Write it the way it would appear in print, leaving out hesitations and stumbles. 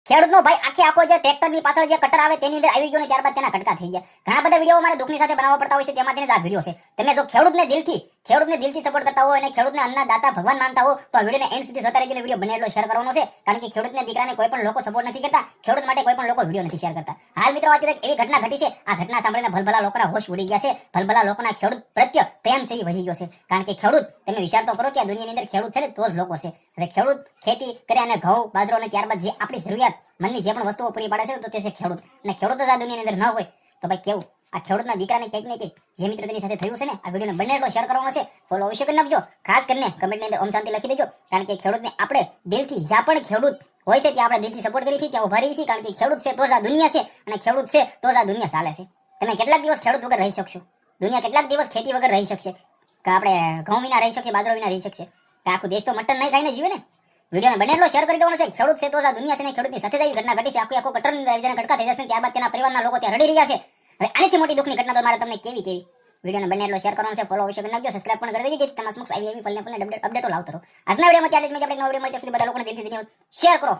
ખેડૂતનો ભાઈ આખો જે ટ્રેક્ટરની પાછળ જે કટર આવે તેની અંદર આવી ગયો ને ત્યારબાદ તેના કટકા થઈ ગયા. ઘણા બધા વિડીયો મારે દુઃખની સાથે બનાવવા પડતા હોય છે, તેમાંથી આ વિડીયો છે. તમે જો ખેડૂતને દિલથી સપોર્ટ કરતા હો અને ખેડૂતને અન્નના દાતા ભગવાન માનતા હો તો આ વિડીયોને એન્ડ સુધી જોતા રહેજો. વિડીયો બને એટલો શેર કરવાનો છે, કારણ કે ખેડૂતને દીકરાને કોઈ પણ લોકો સપોર્ટ નથી કરતા, ખેડૂત માટે કોઈ પણ લોકો વિડીયો નથી શેર કરતા. હાલ મિત્રો અત્યારે એક એવી ઘટના ઘટી છે, આ ઘટના સાંભળીને ભલભલા લોકોના હોશ ઉડી ગયા છે, ભલભલા લોકોના ખેડૂત પ્રત્યે પ્રેમ છે એ વધી ગયો છે. કારણ કે ખેડૂત, તમે વિચાર તો કરો કે આ દુનિયાની અંદર ખેડૂત છે ને તો જ લોકો છે. હવે ખેડૂત ખેતી કરે અને ઘઉં બાજરો અને ત્યારબાદ જે આપણી જરૂરિયાત મનની જે પણ વસ્તુઓ પૂરી પાડે છે તો તે છે ખેડૂત. અને ખેડૂત જ આ દુનિયાની અંદર ન હોય તો ભાઈ કેવું આ ખેડૂતના દીકરાને કંઈક ને કંઈક જે મિત્રો તેની સાથે થયું છે ને, આ વિડીયોને બંને એટલો શેર કરવાનો છે. ફોલો અવશ્ય કરી નાખજો, ખાસ કરીને કમેન્ટની અંદર ઓમ શાંતિ લખી દેજો, કારણ કે ખેડૂતને આપણે દિલથી, જ્યાં પણ ખેડૂત હોય છે ત્યાં આપણે દિલથી સપોર્ટ કરીએ છીએ, ત્યાં ઉભા રહીએ છીએ. કારણ કે ખેડૂત છે તો જ આ દુનિયા છે, અને ખેડૂત છે તો જ આ દુનિયા ચાલે છે. તમે કેટલાક દિવસ ખેડૂત વગર રહી શકશો? દુનિયા કેટલાક દિવસ ખેતી વગર રહી શકશે? કે આપણે ઘઉં વિના રહી શકીએ, બાજરો વિના રહી શકશે? કે આખો દેશ તો મટન નહીં ખાઈને જીવે ને? વિડીયોને બને એટલો શેર કરી દેવાનો છે. ખેડૂત છે તો જ આ દુનિયા છે, ને ખેડૂતની સાથે જ આવી ઘટના ઘટી છે. આખો કટર કટકા થઈ જશે, ત્યારબાદ તેના પરિવારના લોકો ત્યાં રડી રહ્યા છે. હવે આનાથી મોટી દુઃખની ઘટના તો મારે તમને કેવી વિડીયોને બને એટલો શેર કરવાનો છે. ફોલો અવશ્ય કરી નાખજો, સબસ્ક્રાઇબ પણ કરી દેજો, જેથી તમારા સમક્ષ આવી ફલને અપડેટો લાવતો રહો. આજના વિડીયોમાં ત્યારે જ મેં આપણે નવો વિડીયો મળે ત્યાં સુધી બધા લોકોને દિલથી ધન્યવાદ. શેર કરો.